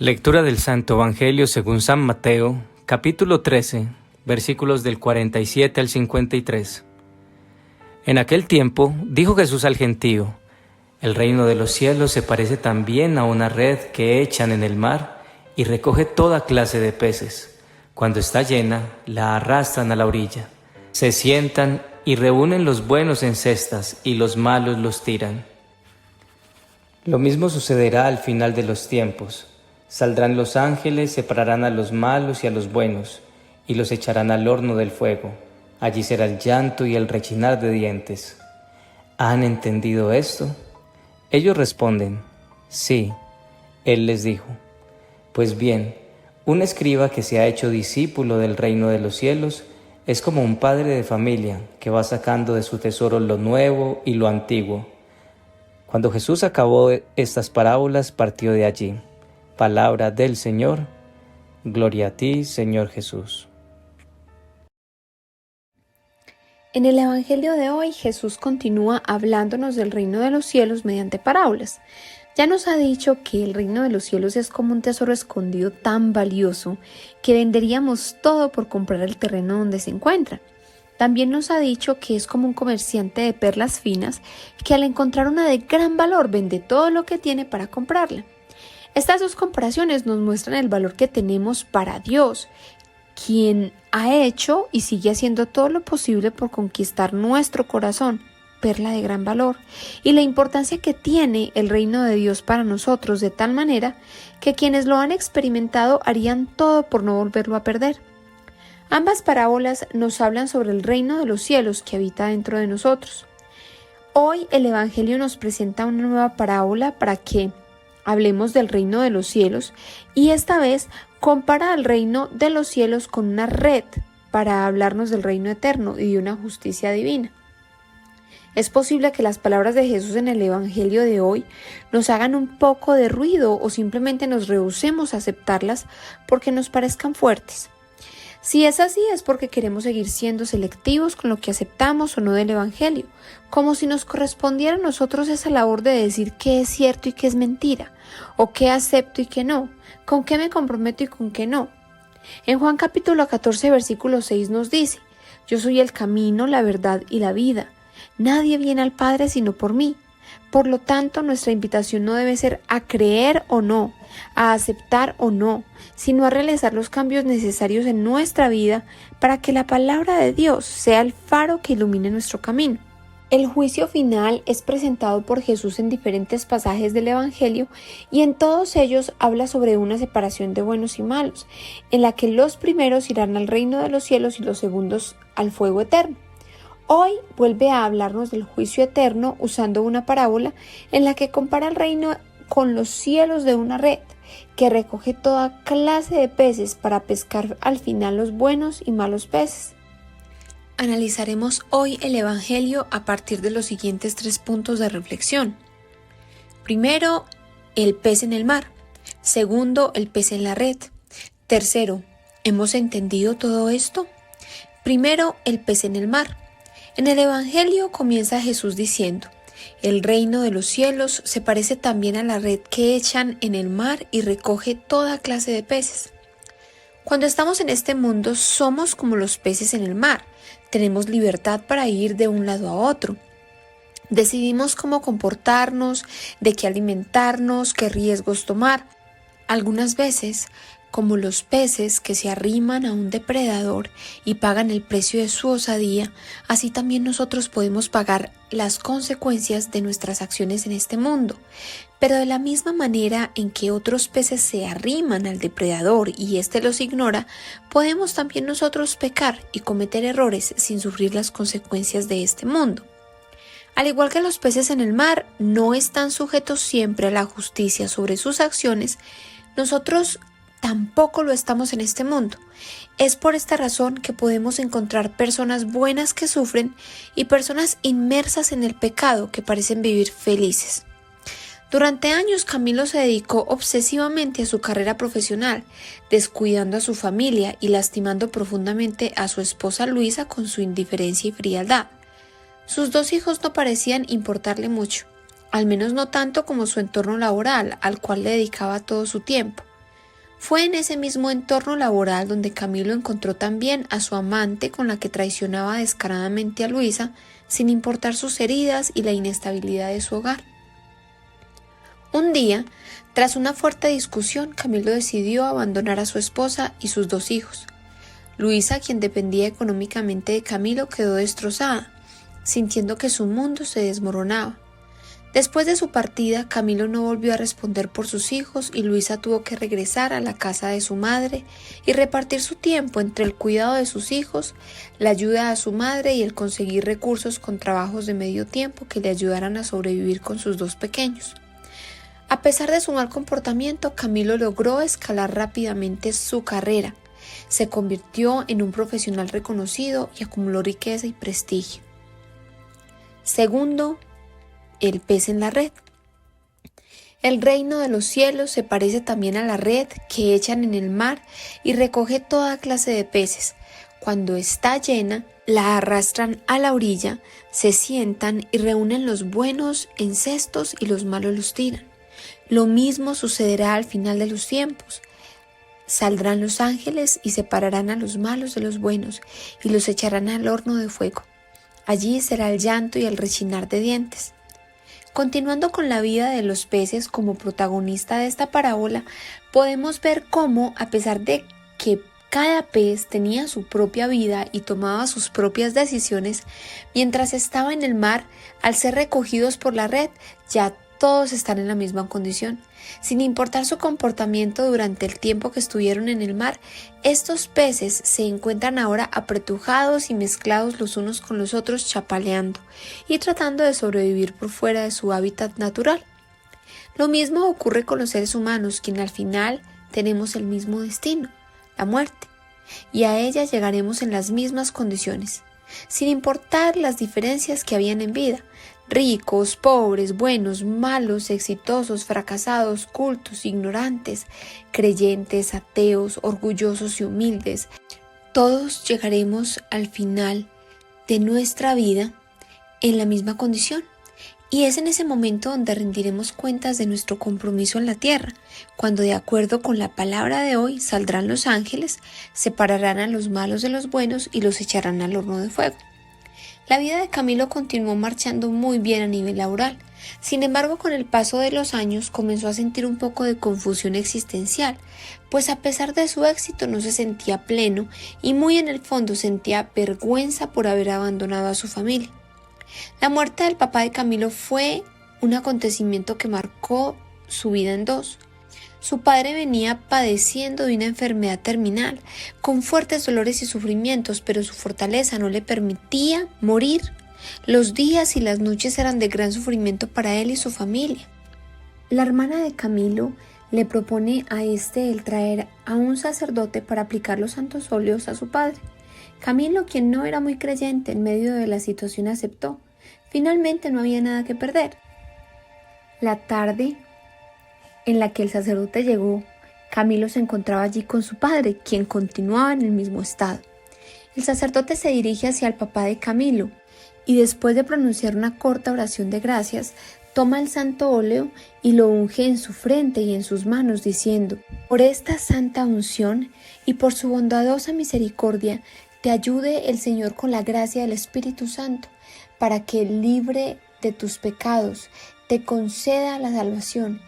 Lectura del Santo Evangelio según San Mateo, capítulo 13, versículos del 47 al 53. En aquel tiempo dijo Jesús al gentío: el reino de los cielos se parece también a una red que echan en el mar y recoge toda clase de peces. Cuando está llena, la arrastran a la orilla. Se sientan y reúnen los buenos en cestas y los malos los tiran. Lo mismo sucederá al final de los tiempos. Saldrán los ángeles, separarán a los malos y a los buenos, y los echarán al horno del fuego. Allí será el llanto y el rechinar de dientes. ¿Han entendido esto? Ellos responden: sí. Él les dijo: pues bien, un escriba que se ha hecho discípulo del reino de los cielos es como un padre de familia que va sacando de su tesoro lo nuevo y lo antiguo. Cuando Jesús acabó estas parábolas, partió de allí. Palabra del Señor. Gloria a ti, Señor Jesús. En el Evangelio de hoy, Jesús continúa hablándonos del reino de los cielos mediante parábolas. Ya nos ha dicho que el reino de los cielos es como un tesoro escondido tan valioso que venderíamos todo por comprar el terreno donde se encuentra. También nos ha dicho que es como un comerciante de perlas finas que al encontrar una de gran valor vende todo lo que tiene para comprarla. Estas dos comparaciones nos muestran el valor que tenemos para Dios, quien ha hecho y sigue haciendo todo lo posible por conquistar nuestro corazón, perla de gran valor, y la importancia que tiene el reino de Dios para nosotros, de tal manera que quienes lo han experimentado harían todo por no volverlo a perder. Ambas parábolas nos hablan sobre el reino de los cielos que habita dentro de nosotros. Hoy el Evangelio nos presenta una nueva parábola para que hablemos del reino de los cielos, y esta vez compara el reino de los cielos con una red para hablarnos del reino eterno y de una justicia divina. Es posible que las palabras de Jesús en el Evangelio de hoy nos hagan un poco de ruido o simplemente nos rehusemos a aceptarlas porque nos parezcan fuertes. Si es así, es porque queremos seguir siendo selectivos con lo que aceptamos o no del Evangelio, como si nos correspondiera a nosotros esa labor de decir qué es cierto y qué es mentira, o qué acepto y qué no, con qué me comprometo y con qué no. En Juan capítulo 14, versículo 6 nos dice: yo soy el camino, la verdad y la vida. Nadie viene al Padre sino por mí. Por lo tanto, nuestra invitación no debe ser a creer o no, a aceptar o no, sino a realizar los cambios necesarios en nuestra vida para que la palabra de Dios sea el faro que ilumine nuestro camino. El juicio final es presentado por Jesús en diferentes pasajes del Evangelio y en todos ellos habla sobre una separación de buenos y malos, en la que los primeros irán al reino de los cielos y los segundos al fuego eterno. Hoy vuelve a hablarnos del juicio eterno usando una parábola en la que compara el reino con los cielos de una red que recoge toda clase de peces para pescar al final los buenos y malos peces. Analizaremos hoy el Evangelio a partir de los siguientes 3 puntos de reflexión. Primero, el pez en el mar. Segundo, el pez en la red. Tercero, ¿hemos entendido todo esto? Primero, el pez en el mar. En el Evangelio comienza Jesús diciendo: el reino de los cielos se parece también a la red que echan en el mar y recoge toda clase de peces. Cuando estamos en este mundo somos como los peces en el mar. Tenemos libertad para ir de un lado a otro. Decidimos cómo comportarnos, de qué alimentarnos, qué riesgos tomar. Algunas veces, como los peces que se arriman a un depredador y pagan el precio de su osadía, así también nosotros podemos pagar las consecuencias de nuestras acciones en este mundo. Pero de la misma manera en que otros peces se arriman al depredador y éste los ignora, podemos también nosotros pecar y cometer errores sin sufrir las consecuencias de este mundo. Al igual que los peces en el mar no están sujetos siempre a la justicia sobre sus acciones, nosotros tampoco lo estamos en este mundo. Es por esta razón que podemos encontrar personas buenas que sufren y personas inmersas en el pecado que parecen vivir felices. Durante años Camilo se dedicó obsesivamente a su carrera profesional, descuidando a su familia y lastimando profundamente a su esposa Luisa con su indiferencia y frialdad. Sus 2 hijos no parecían importarle mucho, al menos no tanto como su entorno laboral, al cual le dedicaba todo su tiempo. Fue en ese mismo entorno laboral donde Camilo encontró también a su amante con la que traicionaba descaradamente a Luisa, sin importar sus heridas y la inestabilidad de su hogar. Un día, tras una fuerte discusión, Camilo decidió abandonar a su esposa y sus 2 hijos. Luisa, quien dependía económicamente de Camilo, quedó destrozada, sintiendo que su mundo se desmoronaba. Después de su partida, Camilo no volvió a responder por sus hijos y Luisa tuvo que regresar a la casa de su madre y repartir su tiempo entre el cuidado de sus hijos, la ayuda a su madre y el conseguir recursos con trabajos de medio tiempo que le ayudaran a sobrevivir con sus 2 pequeños. A pesar de su mal comportamiento, Camilo logró escalar rápidamente su carrera. Se convirtió en un profesional reconocido y acumuló riqueza y prestigio. Segundo, el pez en la red. El reino de los cielos se parece también a la red que echan en el mar y recoge toda clase de peces. Cuando está llena, la arrastran a la orilla, se sientan y reúnen los buenos en cestos y los malos los tiran. Lo mismo sucederá al final de los tiempos. Saldrán los ángeles y separarán a los malos de los buenos y los echarán al horno de fuego. Allí será el llanto y el rechinar de dientes. Continuando con la vida de los peces como protagonista de esta parábola, podemos ver cómo, a pesar de que cada pez tenía su propia vida y tomaba sus propias decisiones, mientras estaba en el mar, al ser recogidos por la red, ya todos están en la misma condición. Sin importar su comportamiento durante el tiempo que estuvieron en el mar, estos peces se encuentran ahora apretujados y mezclados los unos con los otros, chapaleando y tratando de sobrevivir por fuera de su hábitat natural. Lo mismo ocurre con los seres humanos, quienes al final tenemos el mismo destino, la muerte, y a ella llegaremos en las mismas condiciones, sin importar las diferencias que habían en vida. Ricos, pobres, buenos, malos, exitosos, fracasados, cultos, ignorantes, creyentes, ateos, orgullosos y humildes. Todos llegaremos al final de nuestra vida en la misma condición. Y es en ese momento donde rendiremos cuentas de nuestro compromiso en la tierra, cuando de acuerdo con la palabra de hoy saldrán los ángeles, separarán a los malos de los buenos y los echarán al horno de fuego. La vida de Camilo continuó marchando muy bien a nivel laboral. Sin embargo, con el paso de los años comenzó a sentir un poco de confusión existencial, pues a pesar de su éxito no se sentía pleno y muy en el fondo sentía vergüenza por haber abandonado a su familia. La muerte del papá de Camilo fue un acontecimiento que marcó su vida en 2. Su padre venía padeciendo de una enfermedad terminal, con fuertes dolores y sufrimientos, pero su fortaleza no le permitía morir. Los días y las noches eran de gran sufrimiento para él y su familia. La hermana de Camilo le propone a el traer a un sacerdote para aplicar los santos óleos a su padre. Camilo, quien no era muy creyente, en medio de la situación aceptó. Finalmente no había nada que perder. La tarde en la que el sacerdote llegó, Camilo se encontraba allí con su padre, quien continuaba en el mismo estado. El sacerdote se dirige hacia el papá de Camilo y después de pronunciar una corta oración de gracias, toma el santo óleo y lo unge en su frente y en sus manos, diciendo: por esta santa unción y por su bondadosa misericordia, te ayude el Señor con la gracia del Espíritu Santo, para que, libre de tus pecados, te conceda la salvación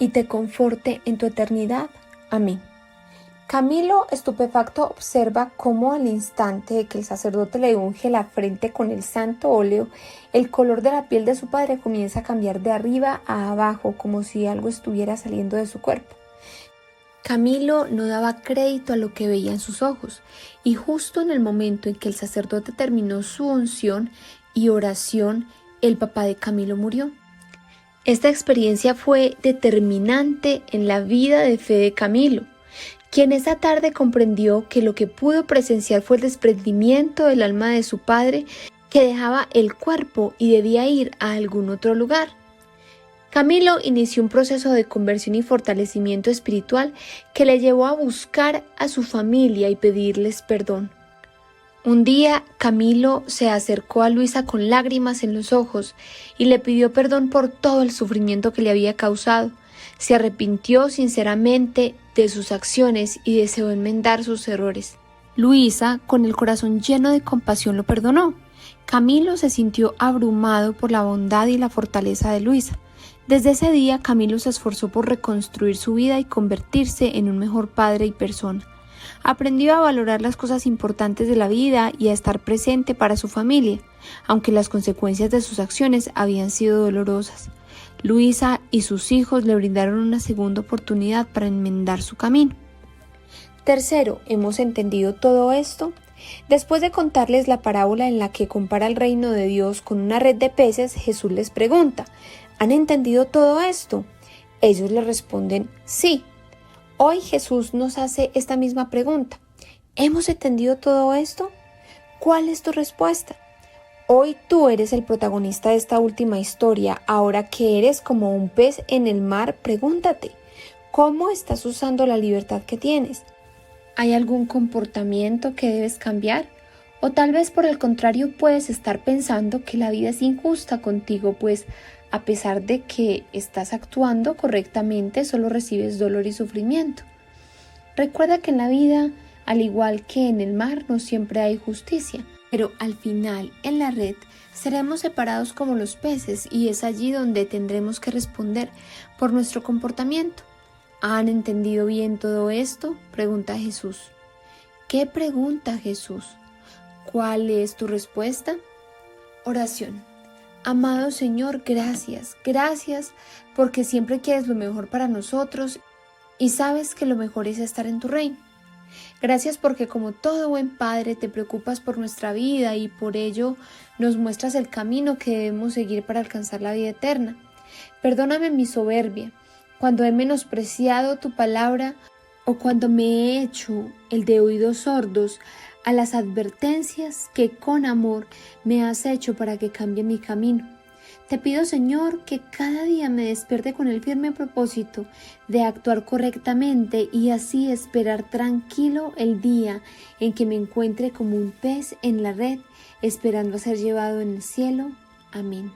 y te conforte en tu eternidad. Amén. Camilo, estupefacto, observa cómo al instante de que el sacerdote le unge la frente con el santo óleo, el color de la piel de su padre comienza a cambiar de arriba a abajo, como si algo estuviera saliendo de su cuerpo. Camilo no daba crédito a lo que veía en sus ojos, y justo en el momento en que el sacerdote terminó su unción y oración, el papá de Camilo murió. Esta experiencia fue determinante en la vida de fe de Camilo, quien esa tarde comprendió que lo que pudo presenciar fue el desprendimiento del alma de su padre, que dejaba el cuerpo y debía ir a algún otro lugar. Camilo inició un proceso de conversión y fortalecimiento espiritual que le llevó a buscar a su familia y pedirles perdón. Un día, Camilo se acercó a Luisa con lágrimas en los ojos y le pidió perdón por todo el sufrimiento que le había causado. Se arrepintió sinceramente de sus acciones y deseó enmendar sus errores. Luisa, con el corazón lleno de compasión, lo perdonó. Camilo se sintió abrumado por la bondad y la fortaleza de Luisa. Desde ese día, Camilo se esforzó por reconstruir su vida y convertirse en un mejor padre y persona. Aprendió a valorar las cosas importantes de la vida y a estar presente para su familia, aunque las consecuencias de sus acciones habían sido dolorosas. Luisa y sus hijos le brindaron una segunda oportunidad para enmendar su camino. Tercero, ¿hemos entendido todo esto? Después de contarles la parábola en la que compara el reino de Dios con una red de peces, Jesús les pregunta, ¿han entendido todo esto? Ellos le responden, sí. Hoy Jesús nos hace esta misma pregunta. ¿Hemos entendido todo esto? ¿Cuál es tu respuesta? Hoy tú eres el protagonista de esta última historia. Ahora que eres como un pez en el mar, pregúntate, ¿cómo estás usando la libertad que tienes? ¿Hay algún comportamiento que debes cambiar? O tal vez por el contrario puedes estar pensando que la vida es injusta contigo, pues a pesar de que estás actuando correctamente, solo recibes dolor y sufrimiento. Recuerda que en la vida, al igual que en el mar, no siempre hay justicia, pero al final, en la red, seremos separados como los peces y es allí donde tendremos que responder por nuestro comportamiento. ¿Han entendido bien todo esto?, pregunta Jesús. ¿Qué pregunta Jesús? ¿Cuál es tu respuesta? Oración. Amado Señor, gracias porque siempre quieres lo mejor para nosotros y sabes que lo mejor es estar en tu reino. Gracias porque como todo buen padre te preocupas por nuestra vida y por ello nos muestras el camino que debemos seguir para alcanzar la vida eterna. Perdóname mi soberbia, cuando he menospreciado tu palabra o cuando me he hecho el de oídos sordos a las advertencias que con amor me has hecho para que cambie mi camino. Te pido, Señor, que cada día me despierte con el firme propósito de actuar correctamente y así esperar tranquilo el día en que me encuentre como un pez en la red, esperando a ser llevado en el cielo. Amén.